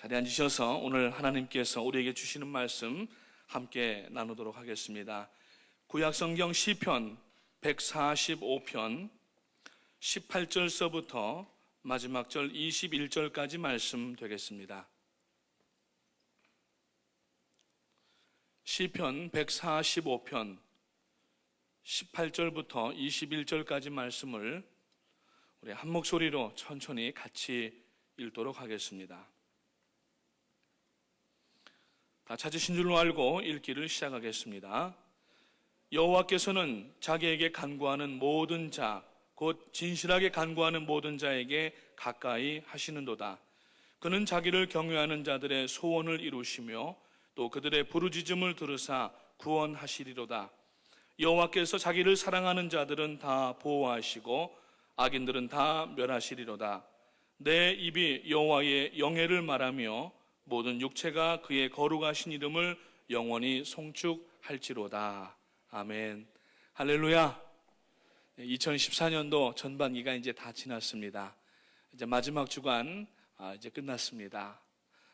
자리에 앉으셔서 오늘 하나님께서 우리에게 주시는 말씀 함께 나누도록 하겠습니다. 구약성경 시편 145편 18절서부터 마지막 절 21절까지 말씀 되겠습니다. 시편 145편 18절부터 21절까지 말씀을 우리 한 목소리로 천천히 같이 읽도록 하겠습니다. 다 찾으신 줄로 알고 읽기를 시작하겠습니다. 여호와께서는 자기에게 간구하는 모든 자, 곧 진실하게 간구하는 모든 자에게 가까이 하시는도다. 그는 자기를 경외하는 자들의 소원을 이루시며 또 그들의 부르짖음을 들으사 구원하시리로다. 여호와께서 자기를 사랑하는 자들은 다 보호하시고 악인들은 다 멸하시리로다. 내 입이 여호와의 영예를 말하며 모든 육체가 그의 거룩하신 이름을 영원히 송축할지로다. 아멘. 할렐루야. 2014년도 전반기가 이제 다 지났습니다. 이제 마지막 주간 이제 끝났습니다.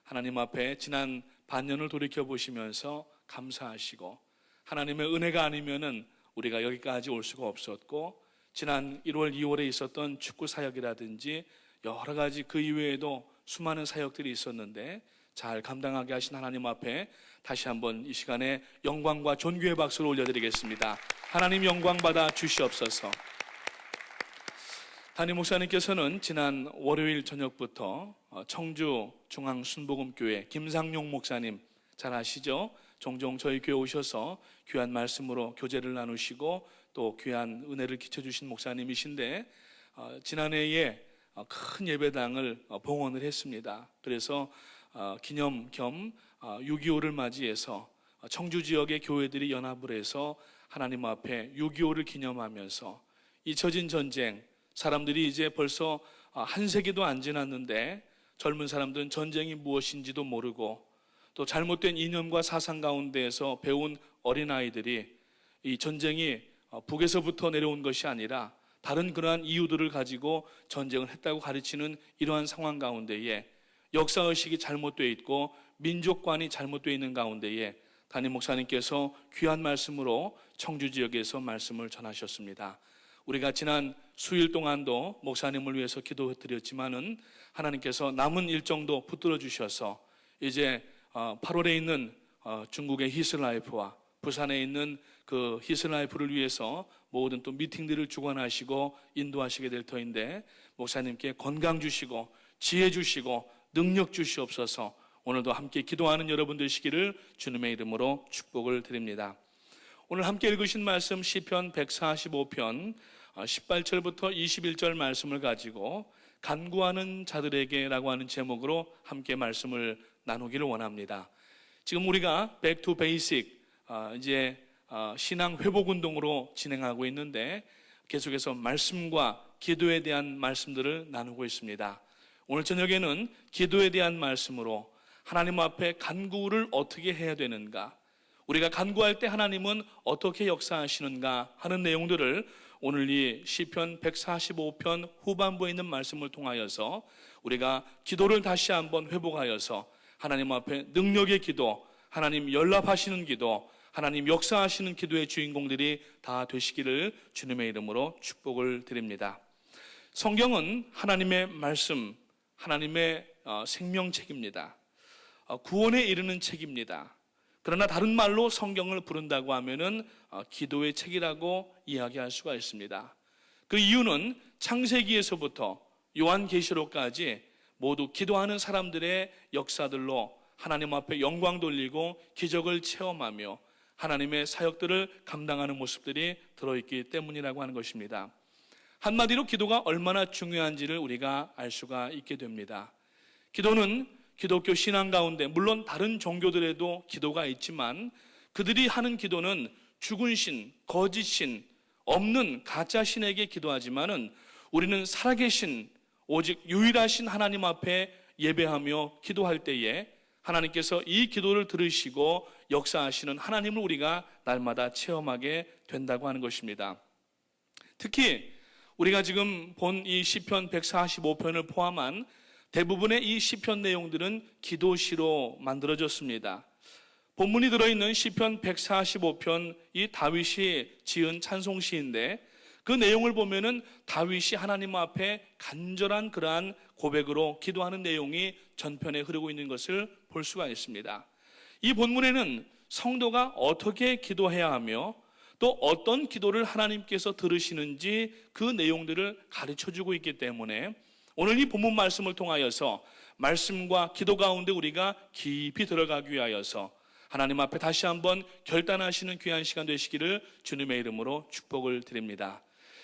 하나님 앞에 지난 반년을 돌이켜 보시면서 감사하시고, 하나님의 은혜가 아니면은 우리가 여기까지 올 수가 없었고, 지난 1월, 2월에 있었던 축구 사역이라든지 여러 가지 그 이외에도 수많은 사역들이 있었는데 잘 감당하게 하신 하나님 앞에 다시 한번 이 시간에 영광과 존귀의 박수를 올려드리겠습니다. 하나님 영광 받아 주시옵소서. 담임 목사님께서는 지난 월요일 저녁부터 청주 중앙순복음교회 김상용 목사님 잘 아시죠? 종종 저희 교회 오셔서 귀한 말씀으로 교제를 나누시고 또 귀한 은혜를 끼쳐주신 목사님이신데, 지난해에 큰 예배당을 봉헌을 했습니다. 그래서 기념 겸 6.25를 맞이해서 청주 지역의 교회들이 연합을 해서 하나님 앞에 6.25를 기념하면서 잊혀진 전쟁, 사람들이 이제 벌써 한 세기도 안 지났는데 젊은 사람들은 전쟁이 무엇인지도 모르고 또 잘못된 이념과 사상 가운데에서 배운 어린아이들이 이 전쟁이 북에서부터 내려온 것이 아니라 다른 그러한 이유들을 가지고 전쟁을 했다고 가르치는 이러한 상황 가운데에 역사의식이 잘못되어 있고 민족관이 잘못되어 있는 가운데에 담임 목사님께서 귀한 말씀으로 청주 지역에서 말씀을 전하셨습니다. 우리가 지난 수일 동안도 목사님을 위해서 기도드렸지만은 하나님께서 남은 일정도 붙들어 주셔서 이제 8월에 있는 중국의 히스라이프와 부산에 있는 그 히스라이프를 위해서 모든 또 미팅들을 주관하시고 인도하시게 될 터인데, 목사님께 건강 주시고 지혜 주시고 능력 주시옵소서. 오늘도 함께 기도하는 여러분 되시기를 주님의 이름으로 축복을 드립니다. 오늘 함께 읽으신 말씀 시편 145편 18절부터 21절 말씀을 가지고 간구하는 자들에게 라고 하는 제목으로 함께 말씀을 나누기를 원합니다. 지금 우리가 Back to Basic, 이제 신앙 회복 운동으로 진행하고 있는데 계속해서 말씀과 기도에 대한 말씀들을 나누고 있습니다. 오늘 저녁에는 기도에 대한 말씀으로 하나님 앞에 간구를 어떻게 해야 되는가, 우리가 간구할 때 하나님은 어떻게 역사하시는가 하는 내용들을 오늘 이 시편 145편 후반부에 있는 말씀을 통하여서 우리가 기도를 다시 한번 회복하여서 하나님 앞에 능력의 기도, 하나님 연락하시는 기도, 하나님 역사하시는 기도의 주인공들이 다 되시기를 주님의 이름으로 축복을 드립니다. 성경은 하나님의 말씀, 하나님의 생명책입니다. 구원에 이르는 책입니다. 그러나 다른 말로 성경을 부른다고 하면은 기도의 책이라고 이야기할 수가 있습니다. 그 이유는 창세기에서부터 요한계시록까지 모두 기도하는 사람들의 역사들로 하나님 앞에 영광 돌리고 기적을 체험하며 하나님의 사역들을 감당하는 모습들이 들어있기 때문이라고 하는 것입니다. 한마디로 기도가 얼마나 중요한지를 우리가 알 수가 있게 됩니다. 기도는 기독교 신앙 가운데 물론 다른 종교들에도 기도가 있지만 그들이 하는 기도는 죽은 신, 거짓 신, 없는 가짜 신에게 기도하지만은 우리는 살아계신 오직 유일하신 하나님 앞에 예배하며 기도할 때에 하나님께서 이 기도를 들으시고 역사하시는 하나님을 우리가 날마다 체험하게 된다고 하는 것입니다. 특히 우리가 지금 본 이 시편 145편을 포함한 대부분의 이 시편 내용들은 기도시로 만들어졌습니다. 본문이 들어있는 시편 145편, 이 다윗이 지은 찬송시인데 그 내용을 보면은 다윗이 하나님 앞에 간절한 그러한 고백으로 기도하는 내용이 전편에 흐르고 있는 것을 볼 수가 있습니다. 이 본문에는 성도가 어떻게 기도해야 하며 또 어떤 기도를 하나님께서 들으시는지 그 내용들을 가르쳐주고 있기 때문에 오늘 이 본문 말씀을 통하여서 말씀과 기도 가운데 우리가 깊이 들어가기 위하여서 하나님 앞에 다시 한번 결단하시는 귀한 시간 되시기를 주님의 이름으로 축복을 드립니다.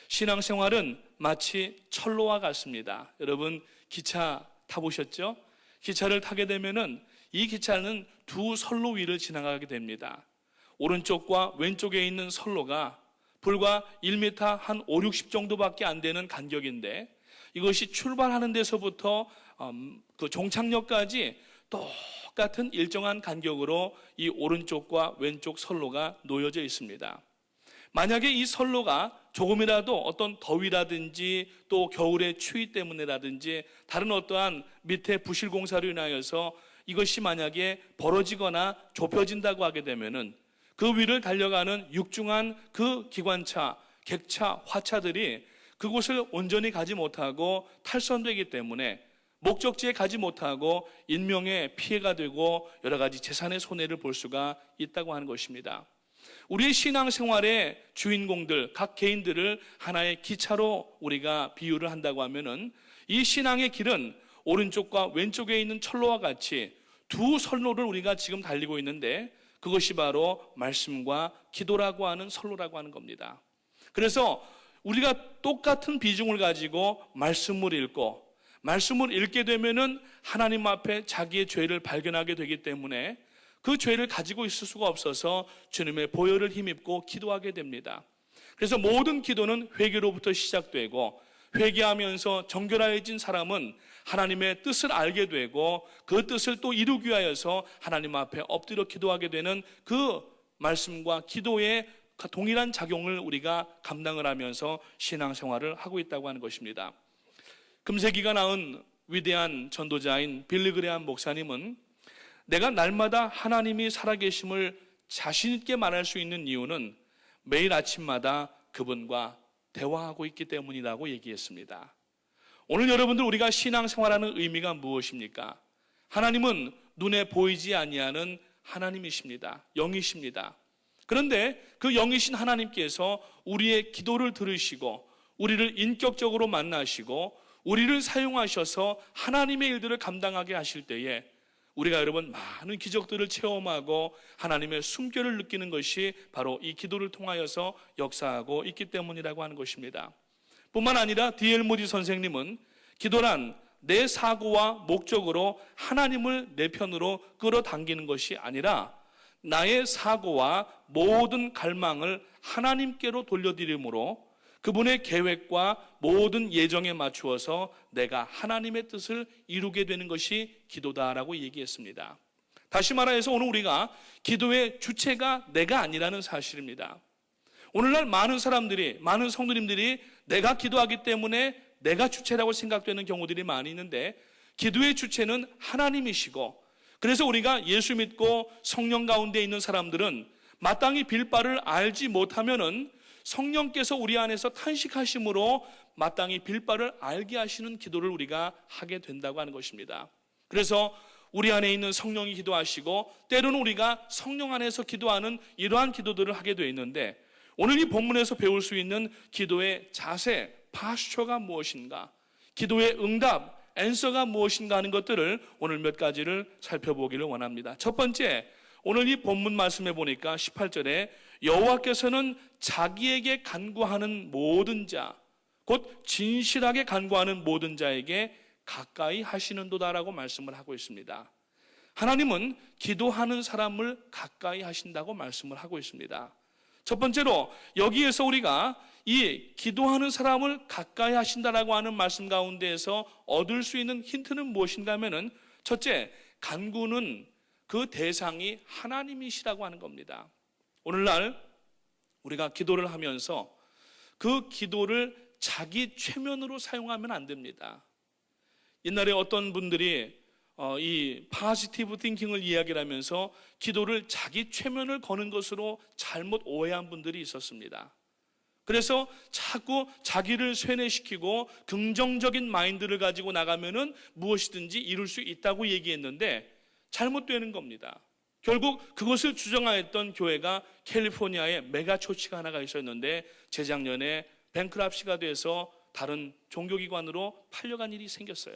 신앙생활은 마치 철로와 같습니다. 여러분 기차 타보셨죠? 기차를 타게 되면은 이 기차는 두 선로 위를 지나가게 됩니다. 오른쪽과 왼쪽에 있는 선로가 불과 1m 한 5, 60 정도밖에 안 되는 간격인데 이것이 출발하는 데서부터 그 종착역까지 똑같은 일정한 간격으로 이 오른쪽과 왼쪽 선로가 놓여져 있습니다. 만약에 이 선로가 조금이라도 어떤 더위라든지 또 겨울의 추위 때문에라든지 다른 어떠한 밑에 부실 공사로 인하여서 이것이 만약에 벌어지거나 좁혀진다고 하게 되면은 그 위를 달려가는 육중한 그 기관차, 객차, 화차들이 그곳을 온전히 가지 못하고 탈선되기 때문에 목적지에 가지 못하고 인명에 피해가 되고 여러 가지 재산의 손해를 볼 수가 있다고 하는 것입니다. 우리의 신앙생활의 주인공들, 각 개인들을 하나의 기차로 우리가 비유를 한다고 하면은 이 신앙의 길은 오른쪽과 왼쪽에 있는 철로와 같이 두 선로를 우리가 지금 달리고 있는데 그것이 바로 말씀과 기도라고 하는 선로라고 하는 겁니다. 그래서 우리가 똑같은 비중을 가지고 말씀을 읽고 말씀을 읽게 되면은 하나님 앞에 자기의 죄를 발견하게 되기 때문에 그 죄를 가지고 있을 수가 없어서 주님의 보혈을 힘입고 기도하게 됩니다. 그래서 모든 기도는 회개로부터 시작되고 회개하면서 정결해진 사람은 하나님의 뜻을 알게 되고 그 뜻을 또 이루기 위하여서 하나님 앞에 엎드려 기도하게 되는 그 말씀과 기도의 동일한 작용을 우리가 감당을 하면서 신앙생활을 하고 있다고 하는 것입니다. 금세기가 낳은 위대한 전도자인 빌리 그레함 목사님은 내가 날마다 하나님이 살아계심을 자신 있게 말할 수 있는 이유는 매일 아침마다 그분과 대화하고 있기 때문이라고 얘기했습니다. 오늘 여러분들 우리가 신앙생활하는 의미가 무엇입니까? 하나님은 눈에 보이지 아니하는 하나님이십니다. 영이십니다. 그런데 그 영이신 하나님께서 우리의 기도를 들으시고 우리를 인격적으로 만나시고 우리를 사용하셔서 하나님의 일들을 감당하게 하실 때에 우리가 여러분 많은 기적들을 체험하고 하나님의 숨결을 느끼는 것이 바로 이 기도를 통하여서 역사하고 있기 때문이라고 하는 것입니다. 뿐만 아니라 D.L. 모디 선생님은 기도란 내 사고와 목적으로 하나님을 내 편으로 끌어당기는 것이 아니라 나의 사고와 모든 갈망을 하나님께로 돌려드림으로 그분의 계획과 모든 예정에 맞추어서 내가 하나님의 뜻을 이루게 되는 것이 기도다라고 얘기했습니다. 다시 말해서 오늘 우리가 기도의 주체가 내가 아니라는 사실입니다. 오늘날 많은 사람들이, 많은 성도님들이 내가 기도하기 때문에 내가 주체라고 생각되는 경우들이 많이 있는데 기도의 주체는 하나님이시고 그래서 우리가 예수 믿고 성령 가운데 있는 사람들은 마땅히 빌 바를 알지 못하면은 성령께서 우리 안에서 탄식하심으로 마땅히 빌 바를 알게 하시는 기도를 우리가 하게 된다고 하는 것입니다. 그래서 우리 안에 있는 성령이 기도하시고 때로는 우리가 성령 안에서 기도하는 이러한 기도들을 하게 되어 있는데 오늘 이 본문에서 배울 수 있는 기도의 자세, 파스처가 무엇인가, 기도의 응답, 앤서가 무엇인가 하는 것들을 오늘 몇 가지를 살펴보기를 원합니다. 첫 번째, 오늘 이 본문 말씀해 보니까 18절에 여호와께서는 자기에게 간구하는 모든 자, 곧 진실하게 간구하는 모든 자에게 가까이 하시는도다라고 말씀을 하고 있습니다. 하나님은 기도하는 사람을 가까이 하신다고 말씀을 하고 있습니다. 첫 번째로 여기에서 우리가 이 기도하는 사람을 가까이 하신다라고 하는 말씀 가운데에서 얻을 수 있는 힌트는 무엇인가 하면은 첫째, 간구는 그 대상이 하나님이시라고 하는 겁니다. 오늘날 우리가 기도를 하면서 그 기도를 자기 최면으로 사용하면 안 됩니다. 옛날에 어떤 분들이 이 포지티브 띵킹을 이야기를 하면서 기도를 자기 최면을 거는 것으로 잘못 오해한 분들이 있었습니다. 그래서 자꾸 자기를 쇠뇌시키고 긍정적인 마인드를 가지고 나가면은 무엇이든지 이룰 수 있다고 얘기했는데 잘못되는 겁니다. 결국 그것을 주장하였던 교회가 캘리포니아에 메가처치가 하나가 있었는데 재작년에 뱅크랍시가 돼서 다른 종교기관으로 팔려간 일이 생겼어요.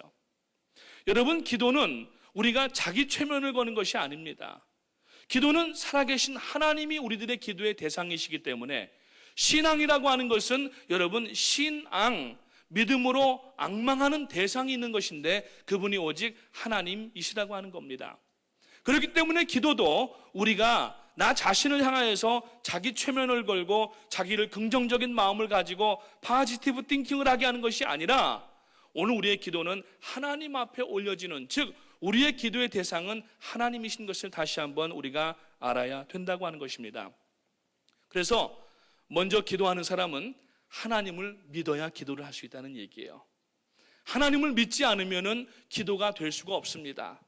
여러분, 기도는 우리가 자기 최면을 거는 것이 아닙니다. 기도는 살아계신 하나님이 우리들의 기도의 대상이시기 때문에 신앙이라고 하는 것은 여러분 신앙, 믿음으로 앙망하는 대상이 있는 것인데 그분이 오직 하나님이시라고 하는 겁니다. 그렇기 때문에 기도도 우리가 나 자신을 향하여서 자기 최면을 걸고 자기를 긍정적인 마음을 가지고 포지티브 띵킹을 하게 하는 것이 아니라 오늘 우리의 기도는 하나님 앞에 올려지는, 즉 우리의 기도의 대상은 하나님이신 것을 다시 한번 우리가 알아야 된다고 하는 것입니다. 그래서 먼저 기도하는 사람은 하나님을 믿어야 기도를 할 수 있다는 얘기예요. 하나님을 믿지 않으면 기도가 될 수가 없습니다.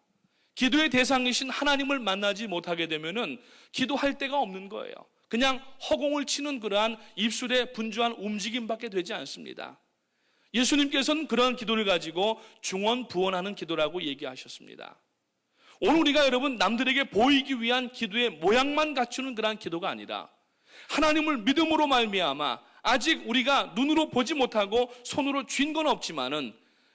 기도의 대상이신 하나님을 만나지 못하게 되면 기도할 데가 없는 거예요. 그냥 허공을 치는 그러한 입술의 분주한 움직임밖에 되지 않습니다. 예수님께서는 그러한 기도를 가지고 중언부언하는 기도라고 얘기하셨습니다. 오늘 우리가 여러분 남들에게 보이기 위한 기도의 모양만 갖추는 그러한 기도가 아니라 하나님을 믿음으로 말미암아 아직 우리가 눈으로 보지 못하고 손으로 쥔 건 없지만은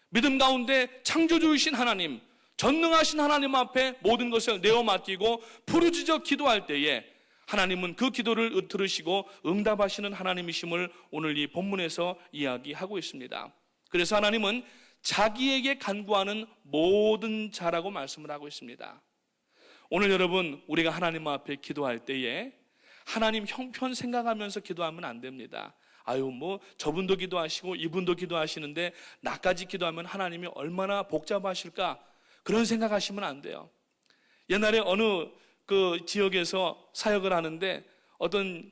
믿음 가운데 창조주이신 하나님, 전능하신 하나님 앞에 모든 것을 내어 맡기고 부르짖어 기도할 때에 하나님은 그 기도를 들으시고 응답하시는 하나님이심을 오늘 이 본문에서 이야기하고 있습니다. 그래서 하나님은 자기에게 간구하는 모든 자라고 말씀을 하고 있습니다. 오늘 여러분 우리가 하나님 앞에 기도할 때에 하나님 형편 생각하면서 기도하면 안 됩니다. 저분도 기도하시고 이분도 기도하시는데 나까지 기도하면 하나님이 얼마나 복잡하실까, 그런 생각하시면 안 돼요. 옛날에 어느 그 지역에서 사역을 하는데 어떤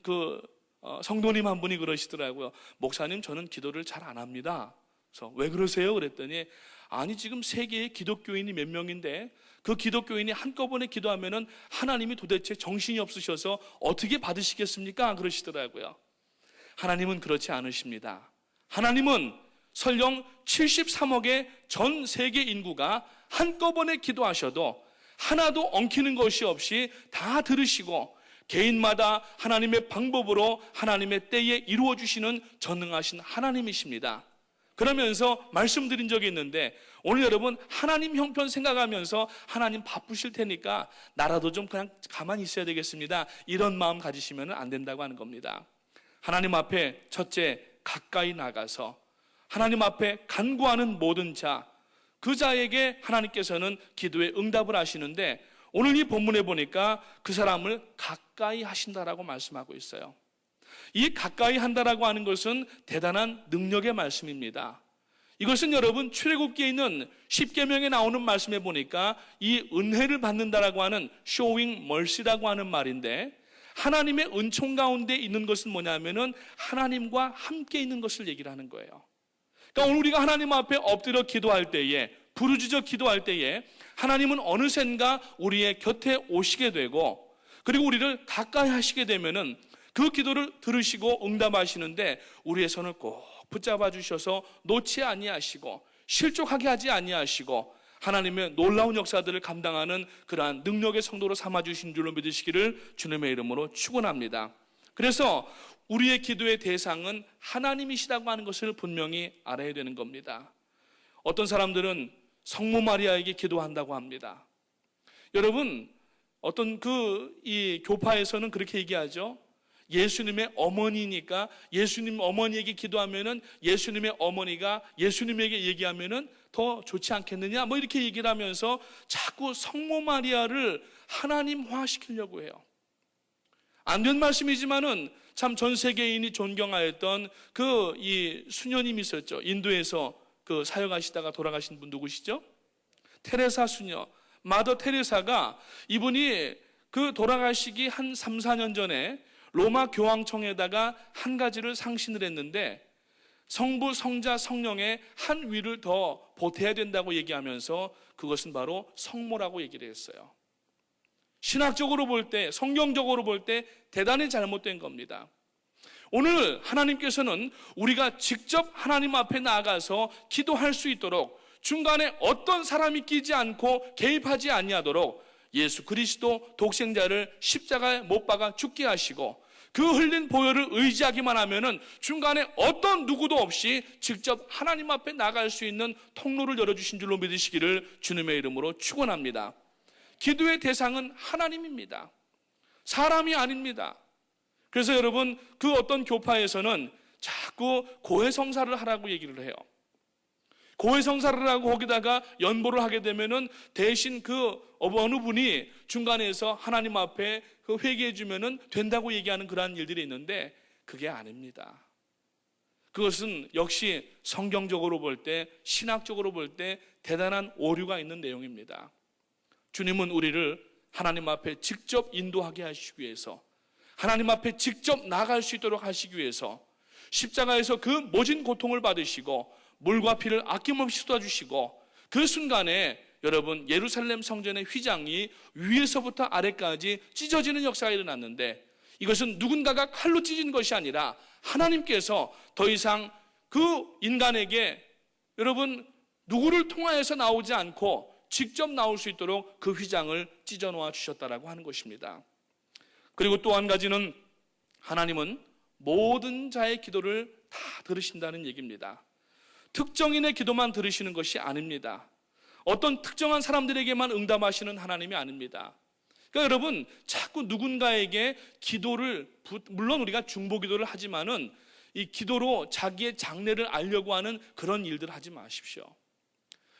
성도님 한 분이 그러시더라고요. 목사님, 저는 기도를 잘 안 합니다. 그래서 왜 그러세요? 그랬더니 아니 지금 세계에 기독교인이 몇 명인데 그 기독교인이 한꺼번에 기도하면은 하나님이 도대체 정신이 없으셔서 어떻게 받으시겠습니까? 그러시더라고요. 하나님은 그렇지 않으십니다. 하나님은 설령 73억의 전 세계 인구가 한꺼번에 기도하셔도 하나도 엉키는 것이 없이 다 들으시고 개인마다 하나님의 방법으로 하나님의 때에 이루어주시는 전능하신 하나님이십니다. 그러면서 말씀드린 적이 있는데 오늘 여러분 하나님 형편 생각하면서 하나님 바쁘실 테니까 나라도 좀 그냥 가만히 있어야 되겠습니다, 이런 마음 가지시면 안 된다고 하는 겁니다. 하나님 앞에 첫째 가까이 나가서 하나님 앞에 간구하는 모든 자, 그 자에게 하나님께서는 기도에 응답을 하시는데 오늘 이 본문에 보니까 그 사람을 가까이 하신다라고 말씀하고 있어요. 이 가까이 한다라고 하는 것은 대단한 능력의 말씀입니다. 이것은 여러분 출애굽기에 있는 10계명에 나오는 말씀에 보니까 이 은혜를 받는다라고 하는 showing mercy라고 하는 말인데 하나님의 은총 가운데 있는 것은 뭐냐면은 하나님과 함께 있는 것을 얘기를 하는 거예요. 그러니까 오늘 우리가 하나님 앞에 엎드려 기도할 때에, 부르짖어 기도할 때에 하나님은 어느샌가 우리의 곁에 오시게 되고 그리고 우리를 가까이 하시게 되면은 그 기도를 들으시고 응답하시는데 우리의 손을 꼭 붙잡아 주셔서 놓지 아니하시고 실족하게 하지 아니하시고 하나님의 놀라운 역사들을 감당하는 그러한 능력의 성도로 삼아주신 줄로 믿으시기를 주님의 이름으로 축원합니다. 그래서 우리의 기도의 대상은 하나님이시라고 하는 것을 분명히 알아야 되는 겁니다. 어떤 사람들은 성모 마리아에게 기도한다고 합니다. 여러분 어떤 이 교파에서는 그렇게 얘기하죠. 예수님의 어머니니까 예수님 어머니에게 기도하면은 예수님의 어머니가 예수님에게 얘기하면은 더 좋지 않겠느냐, 이렇게 얘기를 하면서 자꾸 성모 마리아를 하나님화 시키려고 해요. 안 된 말씀이지만은 참 전 세계인이 존경하였던 이 수녀님이 있었죠. 인도에서 사역하시다가 돌아가신 분 누구시죠? 테레사 수녀, 마더 테레사가 이분이 돌아가시기 한 3, 4년 전에 로마 교황청에다가 한 가지를 상신을 했는데 성부, 성자, 성령의 한 위를 더 보태야 된다고 얘기하면서 그것은 바로 성모라고 얘기를 했어요. 신학적으로 볼 때, 성경적으로 볼 때 대단히 잘못된 겁니다. 오늘 하나님께서는 우리가 직접 하나님 앞에 나아가서 기도할 수 있도록 중간에 어떤 사람이 끼지 않고 개입하지 아니하도록 예수 그리스도 독생자를 십자가에 못 박아 죽게 하시고 그 흘린 보혈을 의지하기만 하면은 중간에 어떤 누구도 없이 직접 하나님 앞에 나갈 수 있는 통로를 열어주신 줄로 믿으시기를 주님의 이름으로 축원합니다. 기도의 대상은 하나님입니다. 사람이 아닙니다. 그래서 여러분, 그 어떤 교파에서는 자꾸 고해성사를 하라고 얘기를 해요. 고해성사를 하고 거기다가 연보를 하게 되면은 대신 그 어느 분이 중간에서 하나님 앞에 그 회개해 주면은 된다고 얘기하는 그러한 일들이 있는데 그게 아닙니다. 그것은 역시 성경적으로 볼 때, 신학적으로 볼 때 대단한 오류가 있는 내용입니다. 주님은 우리를 하나님 앞에 직접 인도하게 하시기 위해서, 하나님 앞에 직접 나아갈 수 있도록 하시기 위해서 십자가에서 그 모진 고통을 받으시고 물과 피를 아낌없이 쏟아주시고 그 순간에 여러분 예루살렘 성전의 휘장이 위에서부터 아래까지 찢어지는 역사가 일어났는데 이것은 누군가가 칼로 찢은 것이 아니라 하나님께서 더 이상 그 인간에게 여러분 누구를 통하여서 나오지 않고 직접 나올 수 있도록 그 휘장을 찢어 놓아 주셨다라고 하는 것입니다. 그리고 또 한 가지는 하나님은 모든 자의 기도를 다 들으신다는 얘기입니다. 특정인의 기도만 들으시는 것이 아닙니다. 어떤 특정한 사람들에게만 응답하시는 하나님이 아닙니다. 그러니까 여러분 자꾸 누군가에게 기도를, 물론 우리가 중보기도를 하지만은 이 기도로 자기의 장래를 알려고 하는 그런 일들 하지 마십시오.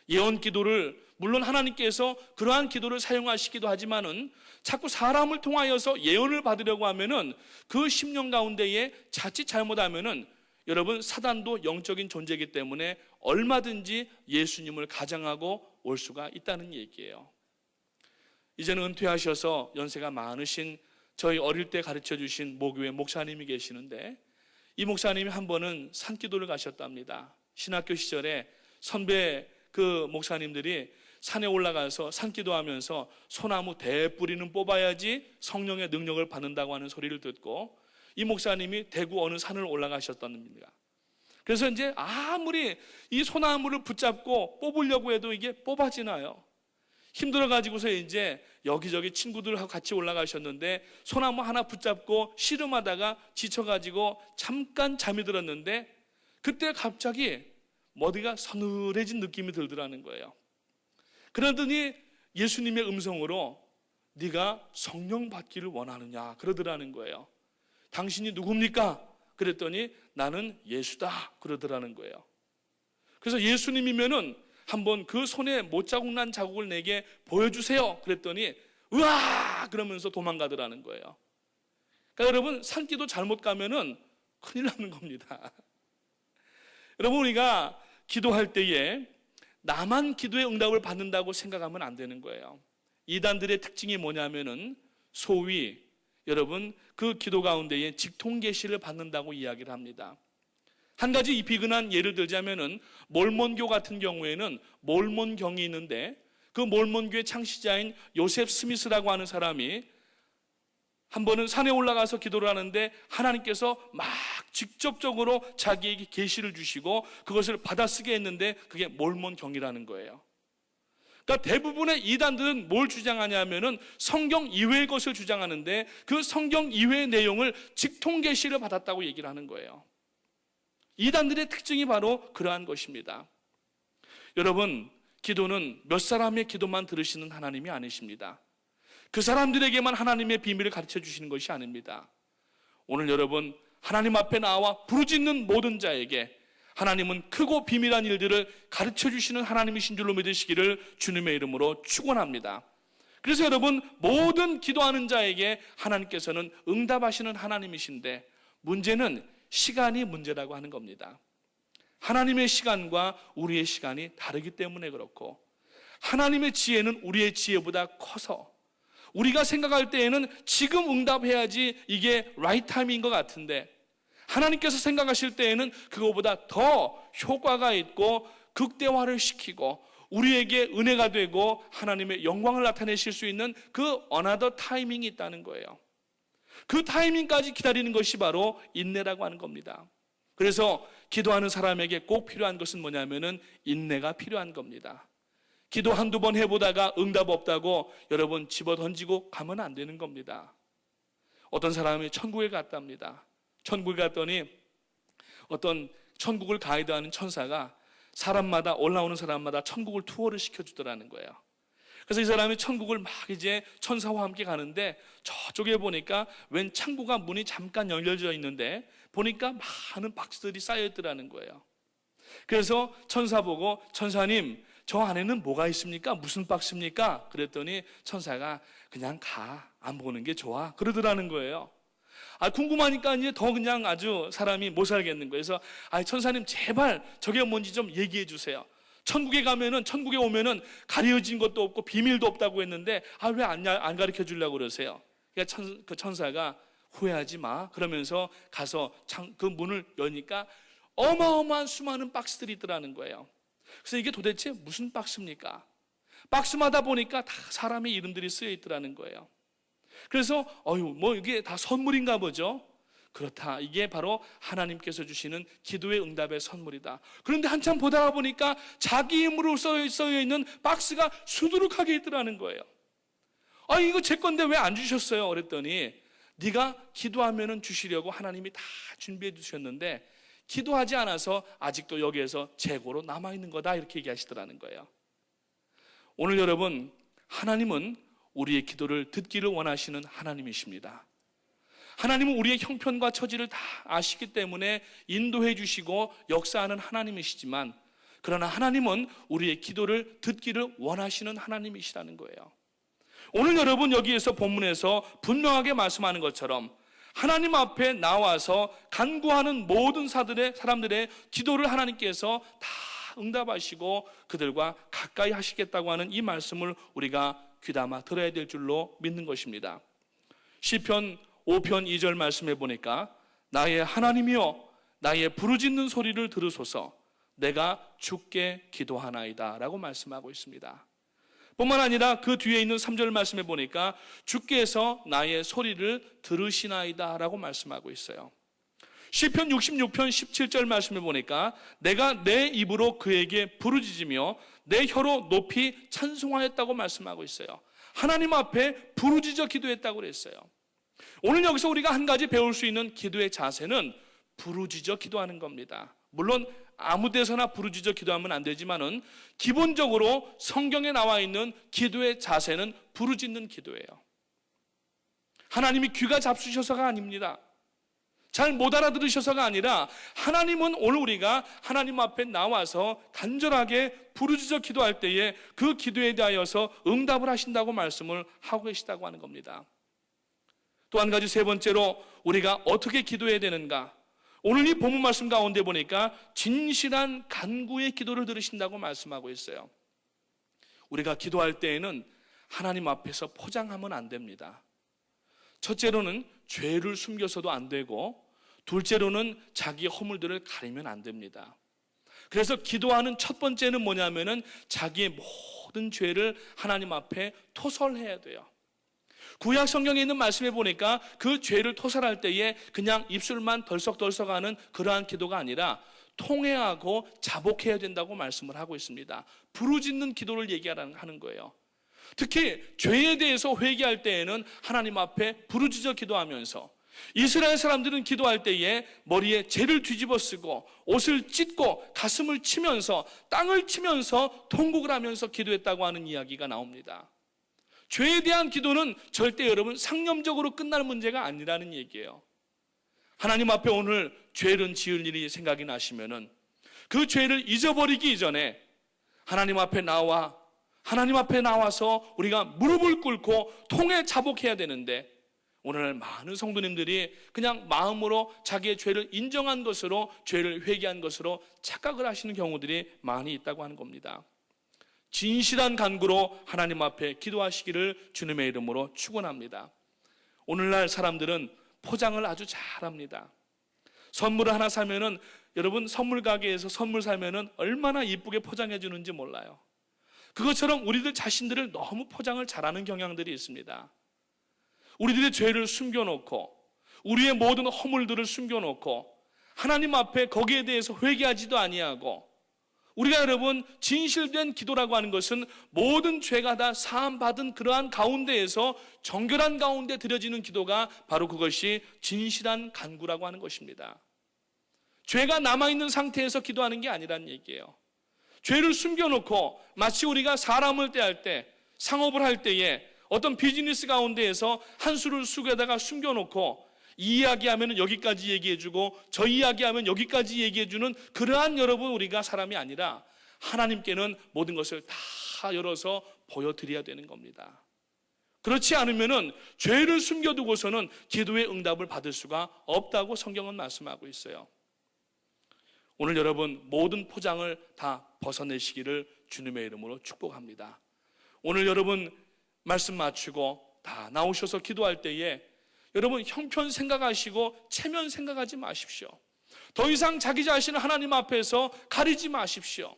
예언기도를 물론 하나님께서 그러한 기도를 사용하시기도 하지만은 자꾸 사람을 통하여서 예언을 받으려고 하면은 그 심령 가운데에 자칫 잘못하면은 여러분 사단도 영적인 존재이기 때문에 얼마든지 예수님을 가장하고 올 수가 있다는 얘기예요. 이제는 은퇴하셔서 연세가 많으신 저희 어릴 때 가르쳐 주신 모교회 목사님이 계시는데 이 목사님이 한 번은 산기도를 가셨답니다. 신학교 시절에 선배 그 목사님들이 산에 올라가서 산기도하면서 소나무 대뿌리는 뽑아야지 성령의 능력을 받는다고 하는 소리를 듣고 이 목사님이 대구 어느 산을 올라가셨답니다. 그래서 이제 아무리 이 소나무를 붙잡고 뽑으려고 해도 이게 뽑아지나요? 힘들어가지고서 이제 여기저기 친구들하고 같이 올라가셨는데 소나무 하나 붙잡고 씨름하다가 지쳐가지고 잠깐 잠이 들었는데 그때 갑자기 머리가 서늘해진 느낌이 들더라는 거예요. 그러더니 예수님의 음성으로 네가 성령 받기를 원하느냐 그러더라는 거예요. 당신이 누굽니까? 그랬더니 나는 예수다 그러더라는 거예요. 그래서 예수님이면은 한번 그 손에 못자국 난 자국을 내게 보여주세요 그랬더니 으아 그러면서 도망가더라는 거예요. 그러니까 여러분 산기도 잘못 가면은 큰일 나는 겁니다. 여러분 우리가 기도할 때에 나만 기도의 응답을 받는다고 생각하면 안 되는 거예요. 이단들의 특징이 뭐냐면은 소위 여러분 그 기도 가운데에 직통계시를 받는다고 이야기를 합니다. 한 가지 이 비근한 예를 들자면은 몰몬교 같은 경우에는 몰몬경이 있는데 그 몰몬교의 창시자인 요셉 스미스라고 하는 사람이 한 번은 산에 올라가서 기도를 하는데 하나님께서 막 직접적으로 자기에게 계시를 주시고 그것을 받아쓰게 했는데 그게 몰몬경이라는 거예요. 그러니까 대부분의 이단들은 뭘 주장하냐면은 성경 이외의 것을 주장하는데 그 성경 이외의 내용을 직통계시를 받았다고 얘기를 하는 거예요. 이단들의 특징이 바로 그러한 것입니다. 여러분, 기도는 몇 사람의 기도만 들으시는 하나님이 아니십니다. 그 사람들에게만 하나님의 비밀을 가르쳐 주시는 것이 아닙니다. 오늘 여러분 하나님 앞에 나와 부르짖는 모든 자에게 하나님은 크고 비밀한 일들을 가르쳐 주시는 하나님이신 줄로 믿으시기를 주님의 이름으로 축원합니다. 그래서 여러분 모든 기도하는 자에게 하나님께서는 응답하시는 하나님이신데 문제는 시간이 문제라고 하는 겁니다. 하나님의 시간과 우리의 시간이 다르기 때문에 그렇고 하나님의 지혜는 우리의 지혜보다 커서 우리가 생각할 때에는 지금 응답해야지 이게 라이트 타임인 것 같은데 하나님께서 생각하실 때에는 그거보다 더 효과가 있고 극대화를 시키고 우리에게 은혜가 되고 하나님의 영광을 나타내실 수 있는 그 어나더 타이밍이 있다는 거예요. 그 타이밍까지 기다리는 것이 바로 인내라고 하는 겁니다. 그래서 기도하는 사람에게 꼭 필요한 것은 뭐냐면은 인내가 필요한 겁니다. 기도 한두 번 해보다가 응답 없다고 여러분 집어 던지고 가면 안 되는 겁니다. 어떤 사람이 천국에 갔답니다. 천국에 갔더니 어떤 천국을 가이드하는 천사가 사람마다 올라오는 사람마다 천국을 투어를 시켜주더라는 거예요. 그래서 이 사람이 천국을 막 이제 천사와 함께 가는데 저쪽에 보니까 웬 창고가 문이 잠깐 열려져 있는데 보니까 많은 박스들이 쌓여 있더라는 거예요. 그래서 천사 보고 천사님 저 안에는 뭐가 있습니까? 무슨 박스입니까? 그랬더니 천사가 그냥 가, 안 보는 게 좋아 그러더라는 거예요. 궁금하니까 이제 더 그냥 아주 사람이 못 살겠는 거예요. 그래서 천사님 제발 저게 뭔지 좀 얘기해 주세요. 천국에 오면은 가려진 것도 없고 비밀도 없다고 했는데 왜 안 가르쳐 주려고 그러세요? 그러니까 그 천사가 후회하지 마 그러면서 가서 그 문을 여니까 어마어마한 수많은 박스들이 있더라는 거예요. 그래서 이게 도대체 무슨 박스입니까? 박스마다 보니까 다 사람의 이름들이 쓰여 있더라는 거예요. 그래서 이게 다 선물인가 보죠. 그렇다. 이게 바로 하나님께서 주시는 기도의 응답의 선물이다. 그런데 한참 보다가 보니까 자기 이름으로 써여 있는 박스가 수두룩하게 있더라는 거예요. 이거 제 건데 왜 안 주셨어요? 그랬더니 네가 기도하면은 주시려고 하나님이 다 준비해 주셨는데 기도하지 않아서 아직도 여기에서 재고로 남아있는 거다 이렇게 얘기하시더라는 거예요. 오늘 여러분, 하나님은 우리의 기도를 듣기를 원하시는 하나님이십니다. 하나님은 우리의 형편과 처지를 다 아시기 때문에 인도해 주시고 역사하는 하나님이시지만 그러나 하나님은 우리의 기도를 듣기를 원하시는 하나님이시라는 거예요. 오늘 여러분 여기에서 본문에서 분명하게 말씀하는 것처럼 하나님 앞에 나와서 간구하는 모든 사람들의 기도를 하나님께서 다 응답하시고 그들과 가까이 하시겠다고 하는 이 말씀을 우리가 귀담아 들어야 될 줄로 믿는 것입니다. 시편 5편 2절 말씀해 보니까 나의 하나님이여 나의 부르짖는 소리를 들으소서 내가 주께 기도하나이다 라고 말씀하고 있습니다. 뿐만 아니라 그 뒤에 있는 3절 말씀해 보니까 주께서 나의 소리를 들으시나이다 라고 말씀하고 있어요. 시편 66편 17절 말씀해 보니까 내가 내 입으로 그에게 부르짖으며 내 혀로 높이 찬송하였다고 말씀하고 있어요. 하나님 앞에 부르짖어 기도했다고 그랬어요. 오늘 여기서 우리가 한 가지 배울 수 있는 기도의 자세는 부르짖어 기도하는 겁니다. 물론 아무 데서나 부르짖어 기도하면 안 되지만은 기본적으로 성경에 나와 있는 기도의 자세는 부르짖는 기도예요. 하나님이 귀가 잡수셔서가 아닙니다. 잘 못 알아들으셔서가 아니라 하나님은 오늘 우리가 하나님 앞에 나와서 간절하게 부르짖어 기도할 때에 그 기도에 대하여서 응답을 하신다고 말씀을 하고 계시다고 하는 겁니다. 또 한 가지 세 번째로 우리가 어떻게 기도해야 되는가? 오늘 이 본문 말씀 가운데 보니까 진실한 간구의 기도를 들으신다고 말씀하고 있어요. 우리가 기도할 때에는 하나님 앞에서 포장하면 안 됩니다. 첫째로는 죄를 숨겨서도 안 되고 둘째로는 자기 허물들을 가리면 안 됩니다. 그래서 기도하는 첫 번째는 뭐냐면은 자기의 모든 죄를 하나님 앞에 토설해야 돼요. 구약 성경에 있는 말씀에 보니까 그 죄를 토설할 때에 그냥 입술만 덜썩덜썩하는 그러한 기도가 아니라 통회하고 자복해야 된다고 말씀을 하고 있습니다. 부르짖는 기도를 얘기하는 거예요. 특히 죄에 대해서 회개할 때에는 하나님 앞에 부르짖어 기도하면서 이스라엘 사람들은 기도할 때에 머리에 재를 뒤집어 쓰고 옷을 찢고 가슴을 치면서 땅을 치면서 통곡을 하면서 기도했다고 하는 이야기가 나옵니다. 죄에 대한 기도는 절대 여러분 상념적으로 끝날 문제가 아니라는 얘기예요. 하나님 앞에 오늘 죄를 지을 일이 생각이 나시면은 그 죄를 잊어버리기 이전에 하나님 앞에 나와서 우리가 무릎을 꿇고 통해 자복해야 되는데 오늘 많은 성도님들이 그냥 마음으로 자기의 죄를 인정한 것으로 죄를 회개한 것으로 착각을 하시는 경우들이 많이 있다고 하는 겁니다. 진실한 간구로 하나님 앞에 기도하시기를 주님의 이름으로 축원합니다. 오늘날 사람들은 포장을 아주 잘합니다. 선물을 하나 사면은 여러분 선물 가게에서 선물 사면은 얼마나 이쁘게 포장해 주는지 몰라요. 그것처럼 우리들 자신들을 너무 포장을 잘하는 경향들이 있습니다. 우리들의 죄를 숨겨놓고 우리의 모든 허물들을 숨겨놓고 하나님 앞에 거기에 대해서 회개하지도 아니하고, 우리가 여러분 진실된 기도라고 하는 것은 모든 죄가 다 사함받은 그러한 가운데에서 정결한 가운데 드려지는 기도가 바로 그것이 진실한 간구라고 하는 것입니다. 죄가 남아있는 상태에서 기도하는 게 아니란 얘기예요. 죄를 숨겨놓고 마치 우리가 사람을 대할 때, 상업을 할 때에 어떤 비즈니스 가운데에서 한 수를 숙여다가 숨겨놓고 이 이야기하면 여기까지 얘기해주고 저 이야기하면 여기까지 얘기해주는 그러한 여러분 우리가 사람이 아니라 하나님께는 모든 것을 다 열어서 보여드려야 되는 겁니다. 그렇지 않으면 죄를 숨겨두고서는 기도의 응답을 받을 수가 없다고 성경은 말씀하고 있어요. 오늘 여러분 모든 포장을 다 벗어내시기를 주님의 이름으로 축복합니다. 오늘 여러분 말씀 마치고 다 나오셔서 기도할 때에 여러분 형편 생각하시고 체면 생각하지 마십시오. 더 이상 자기 자신을 하나님 앞에서 가리지 마십시오.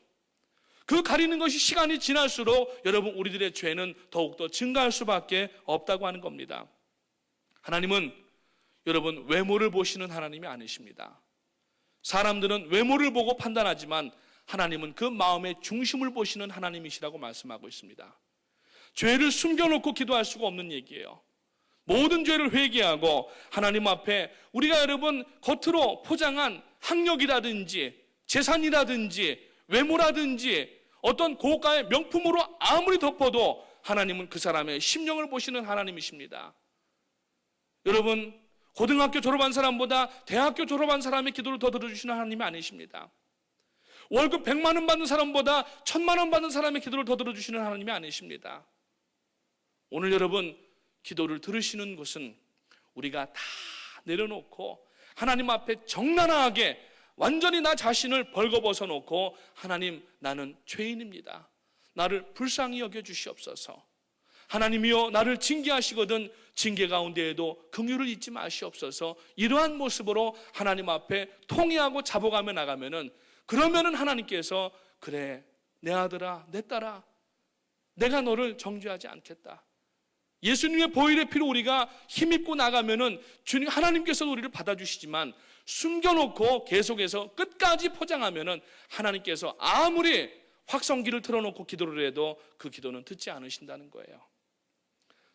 그 가리는 것이 시간이 지날수록 여러분 우리들의 죄는 더욱더 증가할 수밖에 없다고 하는 겁니다. 하나님은 여러분 외모를 보시는 하나님이 아니십니다. 사람들은 외모를 보고 판단하지만 하나님은 그 마음의 중심을 보시는 하나님이시라고 말씀하고 있습니다. 죄를 숨겨놓고 기도할 수가 없는 얘기예요. 모든 죄를 회개하고 하나님 앞에 우리가 여러분 겉으로 포장한 학력이라든지 재산이라든지 외모라든지 어떤 고가의 명품으로 아무리 덮어도 하나님은 그 사람의 심령을 보시는 하나님이십니다. 여러분 고등학교 졸업한 사람보다 대학교 졸업한 사람의 기도를 더 들어주시는 하나님이 아니십니다. 월급 100만 원 받는 사람보다 1000만 원 받는 사람의 기도를 더 들어주시는 하나님이 아니십니다. 오늘 여러분 기도를 들으시는 것은 우리가 다 내려놓고 하나님 앞에 정나라하게 완전히 나 자신을 벌거벗어 놓고 하나님 나는 죄인입니다. 나를 불쌍히 여겨주시옵소서. 하나님이여 나를 징계하시거든 징계 가운데에도 긍휼을 잊지 마시옵소서. 이러한 모습으로 하나님 앞에 통회하고 잡아가며 나가면은 그러면은 하나님께서 그래 내 아들아 내 딸아 내가 너를 정죄하지 않겠다. 예수님의 보혈의 피로 우리가 힘입고 나가면은 주님 하나님께서도 우리를 받아주시지만 숨겨놓고 계속해서 끝까지 포장하면은 하나님께서 아무리 확성기를 틀어놓고 기도를 해도 그 기도는 듣지 않으신다는 거예요.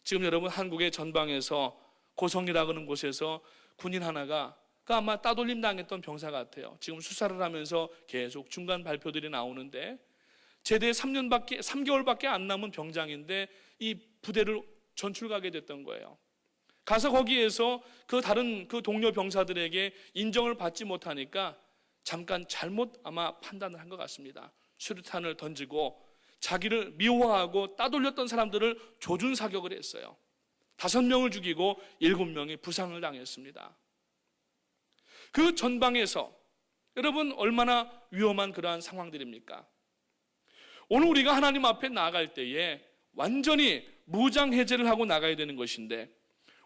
지금 여러분 한국의 전방에서 고성이라고 하는 곳에서 군인 하나가 아마 따돌림 당했던 병사 같아요. 지금 수사를 하면서 계속 중간 발표들이 나오는데 제대 3개월밖에 안 남은 병장인데 이 부대를 전출 가게 됐던 거예요. 가서 거기에서 그 다른 그 동료 병사들에게 인정을 받지 못하니까 잠깐 잘못 아마 판단을 한 것 같습니다. 수류탄을 던지고 자기를 미워하고 따돌렸던 사람들을 조준 사격을 했어요. 5명을 죽이고 7명이 부상을 당했습니다. 그 전방에서 여러분 얼마나 위험한 그러한 상황들입니까? 오늘 우리가 하나님 앞에 나아갈 때에 완전히 무장해제를 하고 나가야 되는 것인데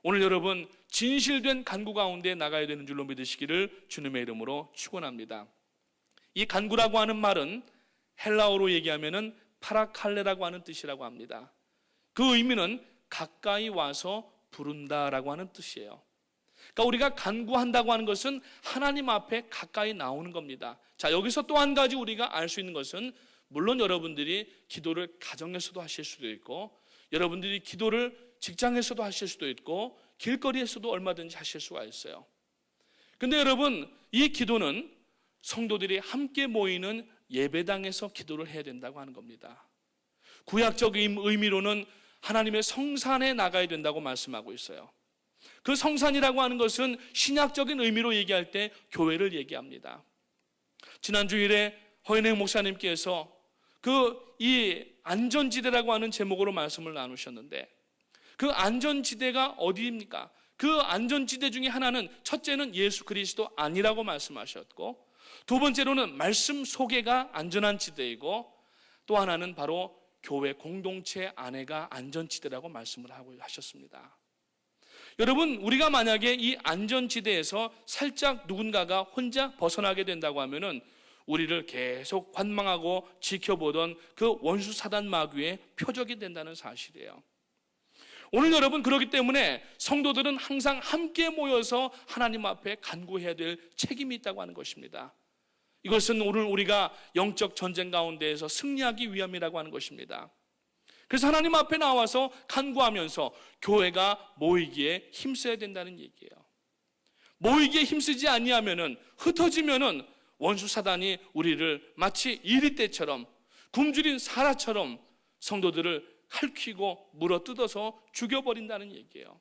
오늘 여러분 진실된 간구 가운데 나가야 되는 줄로 믿으시기를 주님의 이름으로 축원합니다. 이 간구라고 하는 말은 헬라어로 얘기하면은 파라칼레라고 하는 뜻이라고 합니다. 그 의미는 가까이 와서 부른다라고 하는 뜻이에요. 그러니까 우리가 간구한다고 하는 것은 하나님 앞에 가까이 나오는 겁니다. 자, 여기서 또 한 가지 우리가 알 수 있는 것은 물론 여러분들이 기도를 가정에서도 하실 수도 있고 여러분들이 기도를 직장에서도 하실 수도 있고 길거리에서도 얼마든지 하실 수가 있어요. 근데 여러분 이 기도는 성도들이 함께 모이는 예배당에서 기도를 해야 된다고 하는 겁니다. 구약적인 의미로는 하나님의 성산에 나가야 된다고 말씀하고 있어요. 그 성산이라고 하는 것은 신약적인 의미로 얘기할 때 교회를 얘기합니다. 지난 주일에 허인행 목사님께서 이 안전지대라고 하는 제목으로 말씀을 나누셨는데 그 안전지대가 어디입니까? 그 안전지대 중에 하나는 첫째는 예수 그리스도 안이라고 말씀하셨고 두 번째로는 말씀 소개가 안전한 지대이고 또 하나는 바로 교회 공동체 안에가 안전지대라고 말씀을 하셨습니다. 여러분, 우리가 만약에 이 안전지대에서 살짝 누군가가 혼자 벗어나게 된다고 하면은 우리를 계속 관망하고 지켜보던 그 원수 사단 마귀의 표적이 된다는 사실이에요. 오늘 여러분, 그렇기 때문에 성도들은 항상 함께 모여서 하나님 앞에 간구해야 될 책임이 있다고 하는 것입니다. 이것은 오늘 우리가 영적 전쟁 가운데에서 승리하기 위함이라고 하는 것입니다. 그래서 하나님 앞에 나와서 간구하면서 교회가 모이기에 힘써야 된다는 얘기예요. 모이기에 힘쓰지 아니하면은, 흩어지면은 원수 사단이 우리를 마치 이리떼처럼, 굶주린 사라처럼 성도들을 칼퀴고 물어뜯어서 죽여버린다는 얘기예요.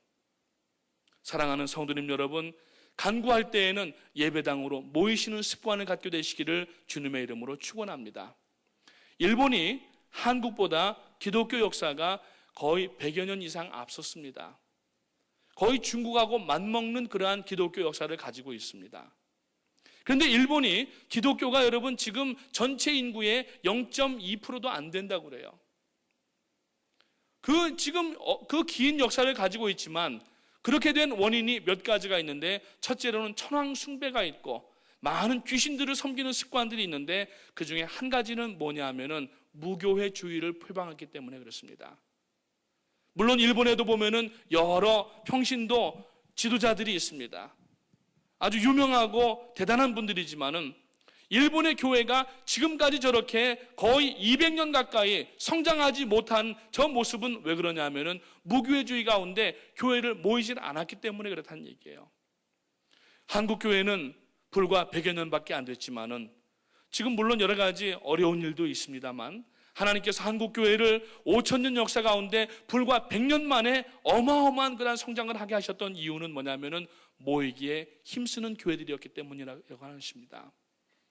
사랑하는 성도님 여러분, 간구할 때에는 예배당으로 모이시는 습관을 갖게 되시기를 주님의 이름으로 축원합니다. 일본이 한국보다 기독교 역사가 거의 100여 년 이상 앞섰습니다. 거의 중국하고 맞먹는 그러한 기독교 역사를 가지고 있습니다. 그런데 일본이 기독교가 여러분 지금 전체 인구의 0.2%도 안 된다고 그래요. 지금 그 긴 역사를 가지고 있지만 그렇게 된 원인이 몇 가지가 있는데, 첫째로는 천황 숭배가 있고 많은 귀신들을 섬기는 습관들이 있는데, 그 중에 한 가지는 뭐냐 하면은 무교회주의를 표방했기 때문에 그렇습니다. 물론 일본에도 보면은 여러 평신도 지도자들이 있습니다. 아주 유명하고 대단한 분들이지만은 일본의 교회가 지금까지 저렇게 거의 200년 가까이 성장하지 못한 저 모습은 왜 그러냐면은 무교회주의 가운데 교회를 모이질 않았기 때문에 그렇다는 얘기예요. 한국 교회는 불과 100여 년밖에 안 됐지만은 지금 물론 여러 가지 어려운 일도 있습니다만 하나님께서 한국 교회를 5,000년 역사 가운데 불과 100년 만에 어마어마한 그런 성장을 하게 하셨던 이유는 뭐냐면은 모이기에 힘쓰는 교회들이었기 때문이라고 하십니다.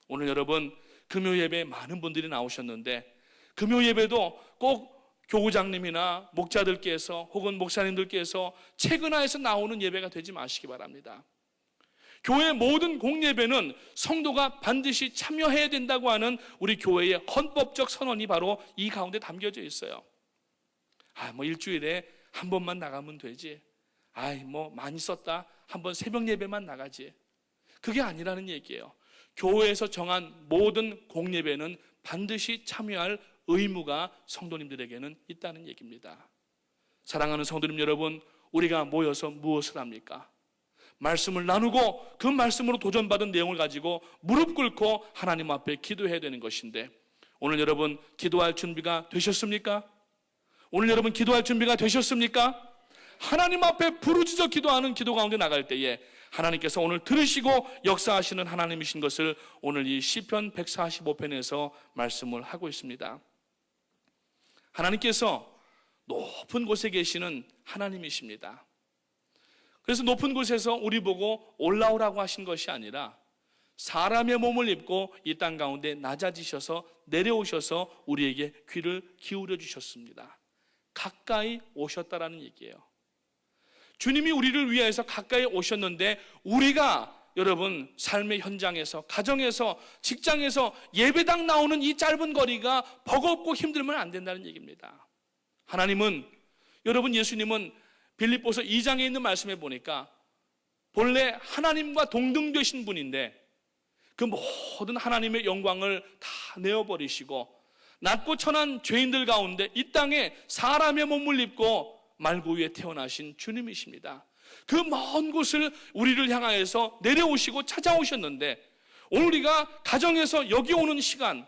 오늘 여러분, 금요 예배에 많은 분들이 나오셨는데 금요 예배도 꼭 교구장님이나 목자들께서 혹은 목사님들께서 체근화해서 나오는 예배가 되지 마시기 바랍니다. 교회의 모든 공예배는 성도가 반드시 참여해야 된다고 하는 우리 교회의 헌법적 선언이 바로 이 가운데 담겨져 있어요. 일주일에 한 번만 나가면 되지. 많이 썼다. 한번 새벽 예배만 나가지. 그게 아니라는 얘기예요. 교회에서 정한 모든 공예배는 반드시 참여할 의무가 성도님들에게는 있다는 얘기입니다. 사랑하는 성도님 여러분, 우리가 모여서 무엇을 합니까? 말씀을 나누고 그 말씀으로 도전받은 내용을 가지고 무릎 꿇고 하나님 앞에 기도해야 되는 것인데, 오늘 여러분 기도할 준비가 되셨습니까? 오늘 여러분 기도할 준비가 되셨습니까? 하나님 앞에 부르짖어 기도하는 기도 가운데 나갈 때에 하나님께서 오늘 들으시고 역사하시는 하나님이신 것을 오늘 이 시편 145편에서 말씀을 하고 있습니다. 하나님께서 높은 곳에 계시는 하나님이십니다. 그래서 높은 곳에서 우리 보고 올라오라고 하신 것이 아니라 사람의 몸을 입고 이 땅 가운데 낮아지셔서 내려오셔서 우리에게 귀를 기울여 주셨습니다. 가까이 오셨다라는 얘기예요. 주님이 우리를 위해서 가까이 오셨는데 우리가 여러분 삶의 현장에서, 가정에서, 직장에서 예배당 나오는 이 짧은 거리가 버겁고 힘들면 안 된다는 얘기입니다. 하나님은, 여러분 예수님은 빌립보서 2장에 있는 말씀에 보니까 본래 하나님과 동등되신 분인데 그 모든 하나님의 영광을 다 내어버리시고 낮고 천한 죄인들 가운데 이 땅에 사람의 몸을 입고 말구 위에 태어나신 주님이십니다. 그 먼 곳을 우리를 향하여서 내려오시고 찾아오셨는데 오늘 우리가 가정에서 여기 오는 시간,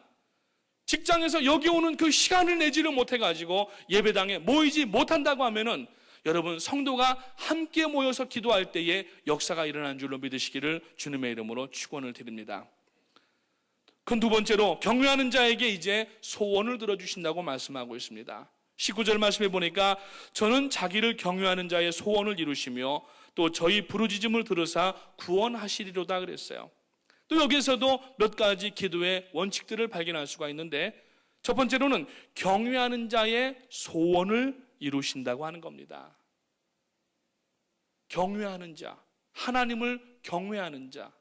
직장에서 여기 오는 그 시간을 내지를 못해가지고 예배당에 모이지 못한다고 하면은 여러분 성도가 함께 모여서 기도할 때에 역사가 일어난 줄로 믿으시기를 주님의 이름으로 축원을 드립니다. 그 두 번째로 경외하는 자에게 이제 소원을 들어주신다고 말씀하고 있습니다. 19절 말씀해 보니까 저는 자기를 경외하는 자의 소원을 이루시며 또 저희 부르짖음을 들으사 구원하시리로다 그랬어요. 또 여기에서도 몇 가지 기도의 원칙들을 발견할 수가 있는데 첫 번째로는 경외하는 자의 소원을 이루신다고 하는 겁니다. 경외하는 자, 하나님을 경외하는 자,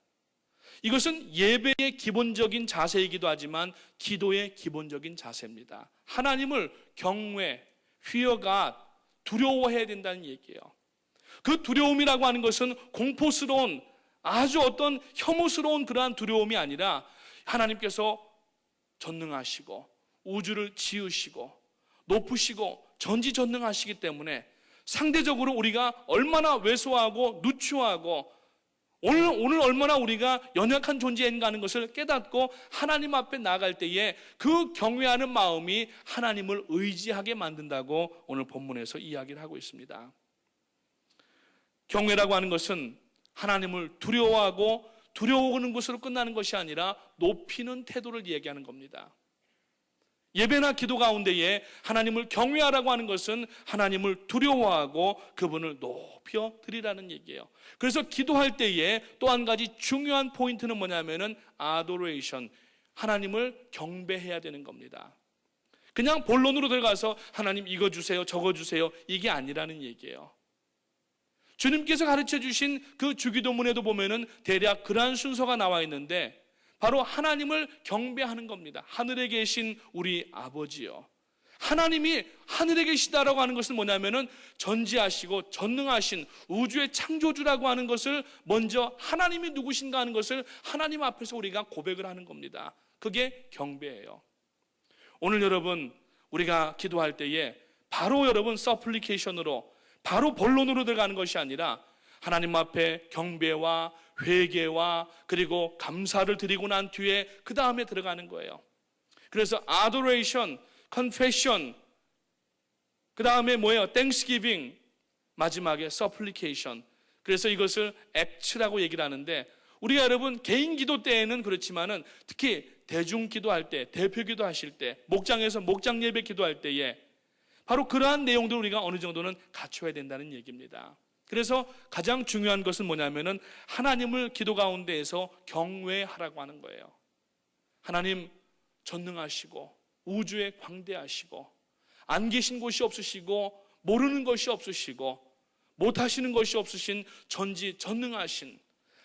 이것은 예배의 기본적인 자세이기도 하지만 기도의 기본적인 자세입니다. 하나님을 경외, fear God, 두려워해야 된다는 얘기예요. 그 두려움이라고 하는 것은 공포스러운, 아주 어떤 혐오스러운 그러한 두려움이 아니라 하나님께서 전능하시고 우주를 지으시고 높으시고 전지전능하시기 때문에 상대적으로 우리가 얼마나 왜소하고 누추하고 오늘 얼마나 우리가 연약한 존재인가 하는 것을 깨닫고 하나님 앞에 나아갈 때에 그 경외하는 마음이 하나님을 의지하게 만든다고 오늘 본문에서 이야기를 하고 있습니다. 경외라고 하는 것은 하나님을 두려워하고 두려워하는 것으로 끝나는 것이 아니라 높이는 태도를 얘기하는 겁니다. 예배나 기도 가운데에 하나님을 경외하라고 하는 것은 하나님을 두려워하고 그분을 높여 드리라는 얘기예요. 그래서 기도할 때에 또 한 가지 중요한 포인트는 뭐냐면은 adoration, 하나님을 경배해야 되는 겁니다. 그냥 본론으로 들어가서 하나님 이거 주세요 저거 주세요 이게 아니라는 얘기예요. 주님께서 가르쳐 주신 그 주기도문에도 보면은 대략 그러한 순서가 나와 있는데 바로 하나님을 경배하는 겁니다. 하늘에 계신 우리 아버지요. 하나님이 하늘에 계시다라고 하는 것은 뭐냐면은 전지하시고 전능하신 우주의 창조주라고 하는 것을 먼저 하나님이 누구신가 하는 것을 하나님 앞에서 우리가 고백을 하는 겁니다. 그게 경배예요. 오늘 여러분 우리가 기도할 때에 바로 여러분 서플리케이션으로 바로 본론으로 들어가는 것이 아니라 하나님 앞에 경배와 회개와 그리고 감사를 드리고 난 뒤에 그 다음에 들어가는 거예요. 그래서 adoration, confession, 그 다음에 뭐예요? thanksgiving, 마지막에 supplication. 그래서 이것을 act라고 얘기를 하는데 우리가 여러분 개인 기도 때에는 그렇지만은 특히 대중 기도할 때, 대표 기도하실 때, 목장에서 목장 예배 기도할 때에 바로 그러한 내용들을 우리가 어느 정도는 갖춰야 된다는 얘기입니다. 그래서 가장 중요한 것은 뭐냐면은 하나님을 기도 가운데에서 경외하라고 하는 거예요. 하나님 전능하시고 우주에 광대하시고 안 계신 곳이 없으시고 모르는 것이 없으시고 못하시는 것이 없으신 전지전능하신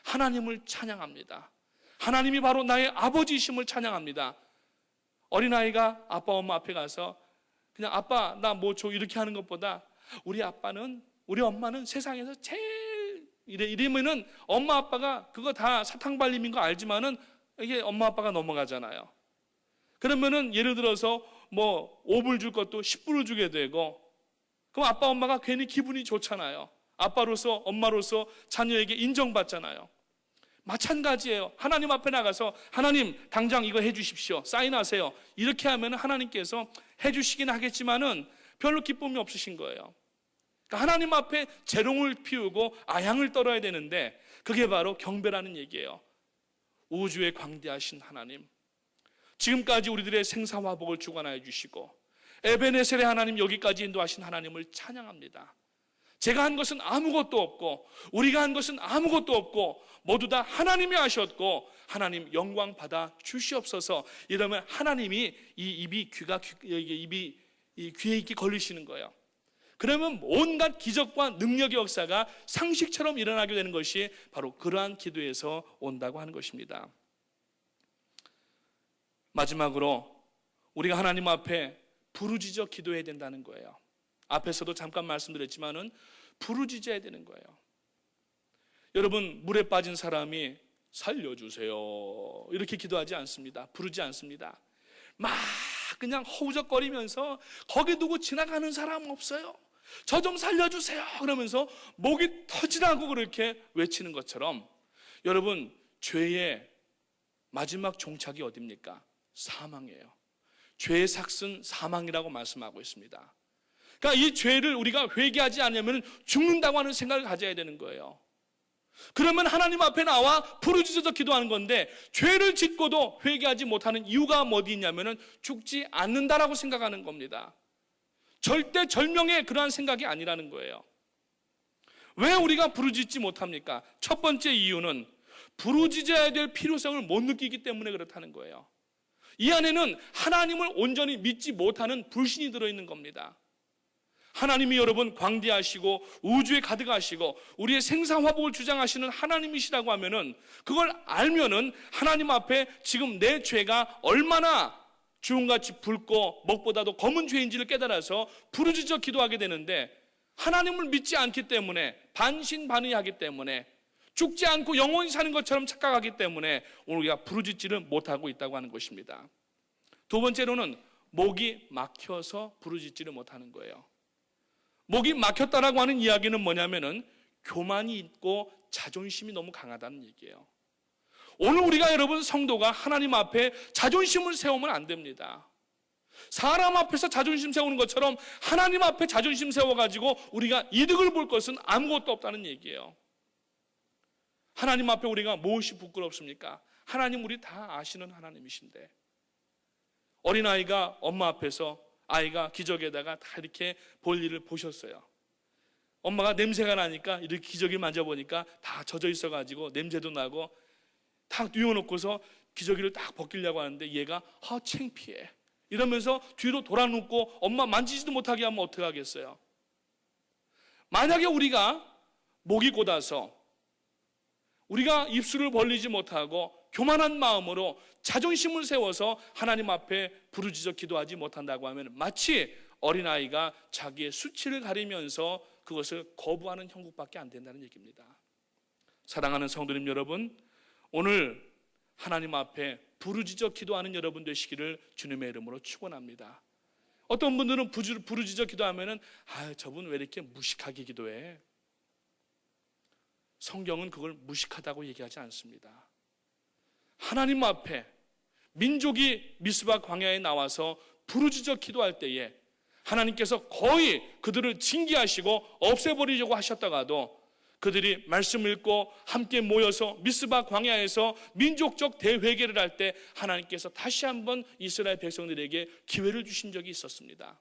하나님을 찬양합니다. 하나님이 바로 나의 아버지이심을 찬양합니다. 어린아이가 아빠 엄마 앞에 가서 그냥 아빠 나 뭐 줘 이렇게 하는 것보다 우리 엄마는 세상에서 제일 이러면은 엄마 아빠가 그거 다 사탕발림인 거 알지만은 이게 엄마 아빠가 넘어가잖아요. 그러면은 예를 들어서 뭐 5불 줄 것도 10불을 주게 되고 그럼 아빠 엄마가 괜히 기분이 좋잖아요. 아빠로서 엄마로서 자녀에게 인정받잖아요. 마찬가지예요. 하나님 앞에 나가서 하나님 당장 이거 해주십시오. 사인하세요. 이렇게 하면 하나님께서 해주시긴 하겠지만은 별로 기쁨이 없으신 거예요. 그러니까 하나님 앞에 재롱을 피우고 아향을 떨어야 되는데 그게 바로 경배라는 얘기예요. 우주에 광대하신 하나님, 지금까지 우리들의 생사화복을 주관하여 주시고 에베네셀의 하나님 여기까지 인도하신 하나님을 찬양합니다. 제가 한 것은 아무것도 없고 우리가 한 것은 아무것도 없고 모두 다 하나님이 하셨고 하나님 영광 받아 주시옵소서. 이러면 하나님이 이 귀에 있게 걸리시는 거예요. 그러면 온갖 기적과 능력의 역사가 상식처럼 일어나게 되는 것이 바로 그러한 기도에서 온다고 하는 것입니다. 마지막으로 우리가 하나님 앞에 부르짖어 기도해야 된다는 거예요. 앞에서도 잠깐 말씀드렸지만은 부르짖어야 되는 거예요. 여러분 물에 빠진 사람이 살려주세요 이렇게 기도하지 않습니다. 부르지 않습니다. 막 그냥 허우적거리면서 거기 누구 지나가는 사람 없어요? 저 좀 살려주세요 그러면서 목이 터지라고 그렇게 외치는 것처럼 여러분 죄의 마지막 종착이 어디입니까? 사망이에요. 죄의 삭은 사망이라고 말씀하고 있습니다. 그러니까 이 죄를 우리가 회개하지 않으면 죽는다고 하는 생각을 가져야 되는 거예요. 그러면 하나님 앞에 나와 부르짖어서 기도하는 건데 죄를 짓고도 회개하지 못하는 이유가 어디 있냐면 죽지 않는다라고 생각하는 겁니다. 절대 절명의 그러한 생각이 아니라는 거예요. 왜 우리가 부르짖지 못합니까? 첫 번째 이유는 부르짖어야 될 필요성을 못 느끼기 때문에 그렇다는 거예요. 이 안에는 하나님을 온전히 믿지 못하는 불신이 들어있는 겁니다. 하나님이 여러분 광대하시고 우주에 가득하시고 우리의 생사화복을 주장하시는 하나님이시라고 하면은 그걸 알면은 하나님 앞에 지금 내 죄가 얼마나 주홍같이 붉고 먹보다도 검은 죄인지를 깨달아서 부르짖어 기도하게 되는데 하나님을 믿지 않기 때문에 반신반의하기 때문에, 죽지 않고 영원히 사는 것처럼 착각하기 때문에 오늘 우리가 부르짖지를 못하고 있다고 하는 것입니다. 두 번째로는 목이 막혀서 부르짖지를 못하는 거예요. 목이 막혔다라고 하는 이야기는 뭐냐면은 교만이 있고 자존심이 너무 강하다는 얘기예요. 오늘 우리가 여러분 성도가 하나님 앞에 자존심을 세우면 안 됩니다. 사람 앞에서 자존심 세우는 것처럼 하나님 앞에 자존심 세워가지고 우리가 이득을 볼 것은 아무것도 없다는 얘기예요. 하나님 앞에 우리가 무엇이 부끄럽습니까? 하나님 우리 다 아시는 하나님이신데, 어린아이가 엄마 앞에서 아이가 기저귀에다가 다 이렇게 볼일을 보셨어요. 엄마가 냄새가 나니까 이렇게 기저귀를 만져보니까 다 젖어 있어가지고 냄새도 나고 탁 뉘어놓고서 기저귀를 딱 벗기려고 하는데 얘가 창피해 이러면서 뒤로 돌아눕고 엄마 만지지도 못하게 하면 어떻게 하겠어요? 만약에 우리가 목이 곧아서 우리가 입술을 벌리지 못하고 교만한 마음으로 자존심을 세워서 하나님 앞에 부르짖어 기도하지 못한다고 하면 마치 어린아이가 자기의 수치를 가리면서 그것을 거부하는 형국밖에 안 된다는 얘기입니다. 사랑하는 성도님 여러분, 오늘 하나님 앞에 부르짖어 기도하는 여러분 되시기를 주님의 이름으로 축원합니다. 어떤 분들은 부르짖어 기도하면은 저분 왜 이렇게 무식하게 기도해? 성경은 그걸 무식하다고 얘기하지 않습니다. 하나님 앞에 민족이 미스바 광야에 나와서 부르짖어 기도할 때에 하나님께서 거의 그들을 징계하시고 없애버리려고 하셨다가도 그들이 말씀 읽고 함께 모여서 미스바 광야에서 민족적 대회개를 할 때 하나님께서 다시 한번 이스라엘 백성들에게 기회를 주신 적이 있었습니다.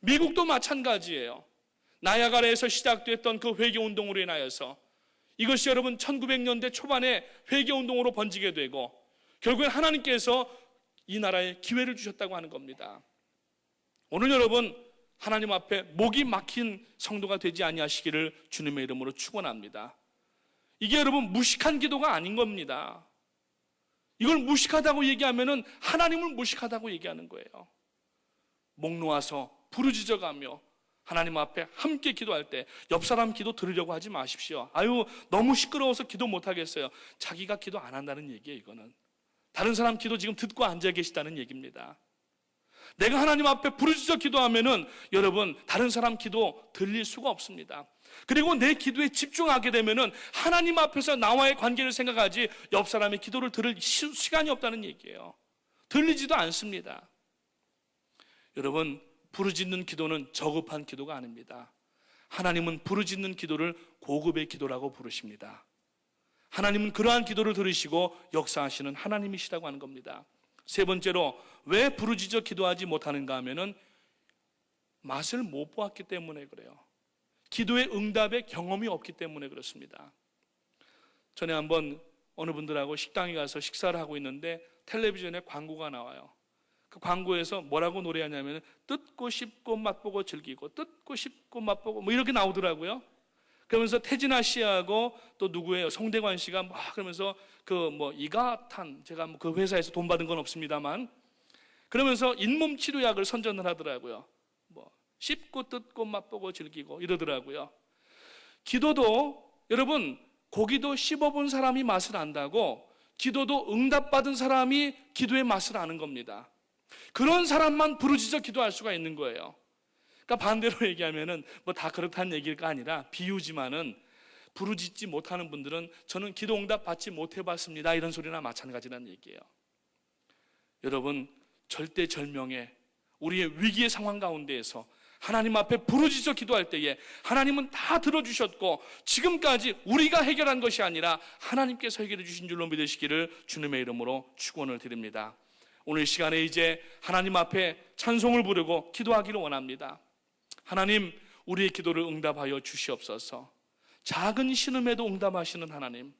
미국도 마찬가지예요. 나야가라에서 시작됐던 그 회개운동으로 인하여서 이것이 여러분 1900년대 초반에 회개운동으로 번지게 되고 결국엔 하나님께서 이 나라에 기회를 주셨다고 하는 겁니다. 오늘 여러분 하나님 앞에 목이 막힌 성도가 되지 아니하시기를 주님의 이름으로 축원합니다. 이게 여러분 무식한 기도가 아닌 겁니다. 이걸 무식하다고 얘기하면은 하나님을 무식하다고 얘기하는 거예요. 목 놓아서 부르짖어가며 하나님 앞에 함께 기도할 때 옆 사람 기도 들으려고 하지 마십시오. 너무 시끄러워서 기도 못하겠어요. 자기가 기도 안 한다는 얘기예요. 이거는 다른 사람 기도 지금 듣고 앉아 계시다는 얘기입니다. 내가 하나님 앞에 부르짖어 기도하면은 여러분 다른 사람 기도 들릴 수가 없습니다. 그리고 내 기도에 집중하게 되면은 하나님 앞에서 나와의 관계를 생각하지 옆 사람의 기도를 들을 시간이 없다는 얘기예요. 들리지도 않습니다. 여러분 부르짖는 기도는 저급한 기도가 아닙니다. 하나님은 부르짖는 기도를 고급의 기도라고 부르십니다. 하나님은 그러한 기도를 들으시고 역사하시는 하나님이시라고 하는 겁니다. 세 번째로 왜 부르짖어 기도하지 못하는가 하면은 맛을 못 보았기 때문에 그래요. 기도의 응답의 경험이 없기 때문에 그렇습니다. 전에 한번 어느 분들하고 식당에 가서 식사를 하고 있는데 텔레비전에 광고가 나와요. 그 광고에서 뭐라고 노래하냐면 뜯고 씹고 맛보고 즐기고 뜯고 씹고 맛보고 뭐 이렇게 나오더라고요. 그러면서 태진아 씨하고 또 누구예요? 송대관 씨가 막 그러면서 이가탄 제가 그 회사에서 돈 받은 건 없습니다만 그러면서 잇몸 치료약을 선전을 하더라고요. 씹고 뜯고 맛보고 즐기고 이러더라고요. 기도도 여러분 고기도 씹어본 사람이 맛을 안다고 기도도 응답받은 사람이 기도의 맛을 아는 겁니다. 그런 사람만 부르짖어 기도할 수가 있는 거예요. 그러니까 반대로 얘기하면은 다 그렇다는 얘기가 아니라 비유지만은 부르짖지 못하는 분들은 저는 기도 응답 받지 못해봤습니다 이런 소리나 마찬가지라는 얘기예요. 여러분 절대절명의 우리의 위기의 상황 가운데에서 하나님 앞에 부르짖어 기도할 때에 하나님은 다 들어주셨고 지금까지 우리가 해결한 것이 아니라 하나님께서 해결해 주신 줄로 믿으시기를 주님의 이름으로 축원을 드립니다. 오늘 시간에 이제 하나님 앞에 찬송을 부르고 기도하기를 원합니다. 하나님 우리의 기도를 응답하여 주시옵소서. 작은 신음에도 응답하시는 하나님,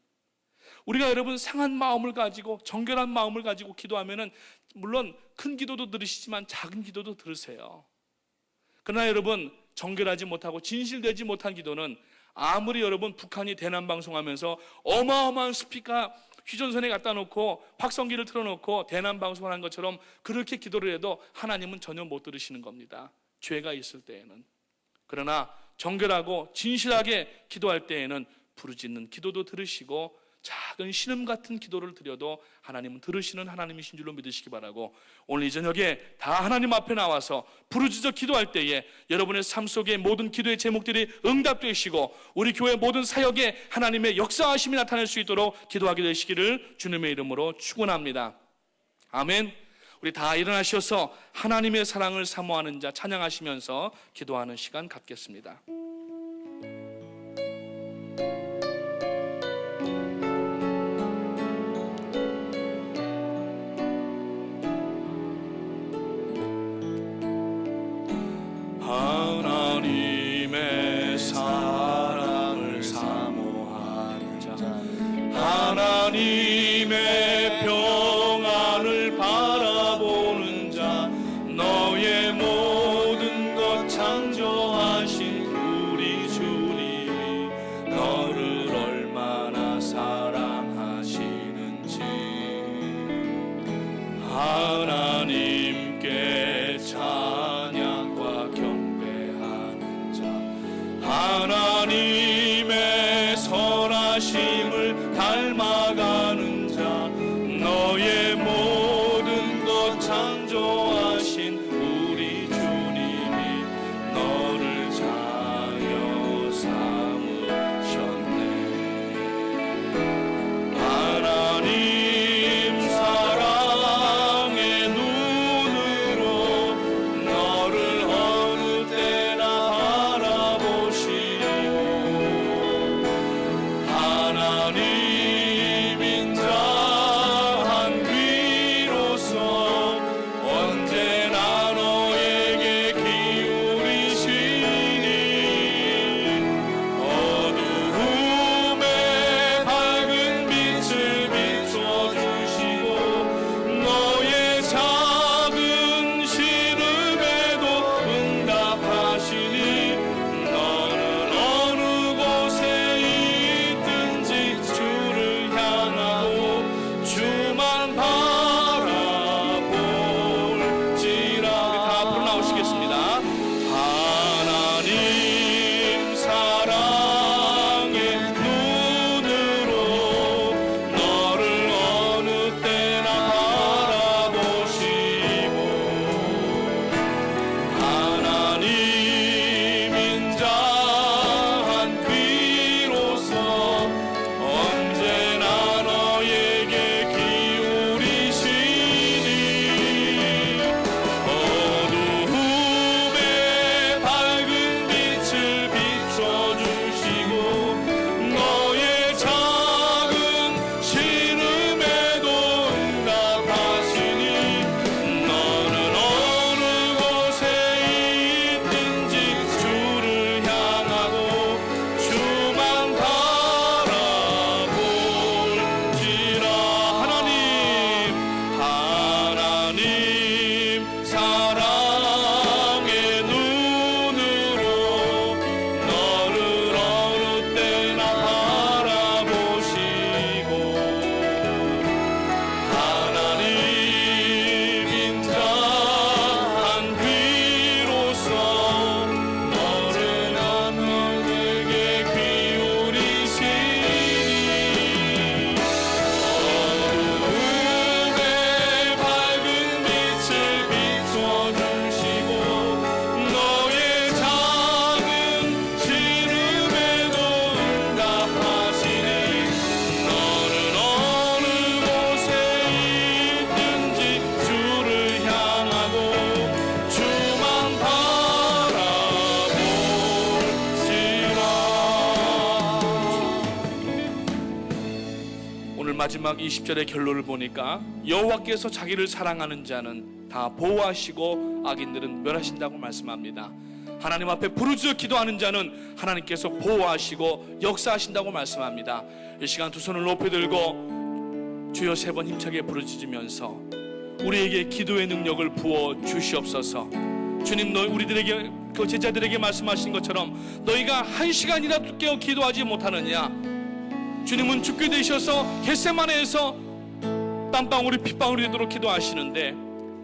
우리가 여러분 상한 마음을 가지고 정결한 마음을 가지고 기도하면은 물론 큰 기도도 들으시지만 작은 기도도 들으세요. 그러나 여러분 정결하지 못하고 진실되지 못한 기도는 아무리 여러분 북한이 대남 방송하면서 어마어마한 스피커 휴전선에 갖다 놓고 확성기를 틀어놓고 대남 방송을 한 것처럼 그렇게 기도를 해도 하나님은 전혀 못 들으시는 겁니다. 죄가 있을 때에는. 그러나 정결하고 진실하게 기도할 때에는 부르짖는 기도도 들으시고 작은 신음 같은 기도를 드려도 하나님은 들으시는 하나님이신 줄로 믿으시기 바라고, 오늘 이 저녁에 다 하나님 앞에 나와서 부르짖어 기도할 때에 여러분의 삶 속의 모든 기도의 제목들이 응답되시고 우리 교회 모든 사역에 하나님의 역사하심이 나타날 수 있도록 기도하게 되시기를 주님의 이름으로 축원합니다. 아멘. 우리 다 일어나셔서 하나님의 사랑을 사모하는 자 찬양하시면서 기도하는 시간 갖겠습니다. 하나님의 사랑을 사모하는 자, 하나님의 평안을 바라보는 자, 너의 모든 것 창조하신 우리 주님이 너를 얼마나 사랑하시는지 하나님께 찬양과 경배하는 자, 하나님의 선하심을 닮아가는 자, 너의 모든 것 창조하신 우리 주님이 너를 자녀 삼으셨네. 하나님 사랑의 눈으로 너를 어느 때나 바라보시고 하나님인 자 한 귀로서 언제나 너에게 기울이시니 어두움에 밝은 빛을 비춰주시고 너의 작은 시름에도 응답하시니 너는 어느 곳에 있든지 주를 향하고 주만 바라볼지라. 우리 다 앞으로 나오시겠습니다. 하나님 사랑의 눈으로 너를 어느 때나 바라보시고 하나님인 자 한 귀로서 언제나 너에게 기울이시니 어두움에 밝은 빛을 비춰주시고 너의 작은 시름에도 응답하시니 너는 어느 곳에 있든지 주를 향하고 주만 바라볼지라. 하나님 사랑의 눈으로 너를 어느 때나 바라보시고 하나님인 자 한 귀로서 너를 너에게 기울이시니 어두움에 밝은 빛을 비춰주시고 너의 작은 시름에도 응답하시니 너는 어느 곳에 있든지 주를 향하고 주만 바라볼지라. 오늘 마지막 20절의 결론을 보니까 여호와께서 자기를 사랑하는 자는 다 보호하시고 악인들은 멸하신다고 말씀합니다. 하나님 앞에 부르짖어 기도하는 자는 하나님께서 보호하시고 역사하신다고 말씀합니다. 이 시간 두 손을 높이 들고 주여 세 번 힘차게 부르짖으면서 우리에게 기도의 능력을 부어 주시옵소서. 주님, 우리들에게 그 제자들에게 말씀하신 것처럼 너희가 한 시간이라도 깨어 기도하지 못하느냐. 주님은 죽게 되셔서 겟세마네에서 땀방울이 핏방울이 되도록 기도하시는데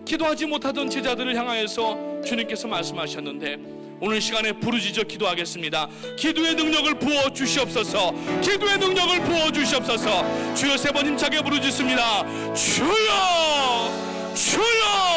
기도하지 못하던 제자들을 향하여서 주님께서 말씀하셨는데 오늘 시간에 부르짖어 기도하겠습니다. 기도의 능력을 부어 주시옵소서. 기도의 능력을 부어 주시옵소서. 주여 세 번 힘차게 부르짖습니다. 주여, 주여.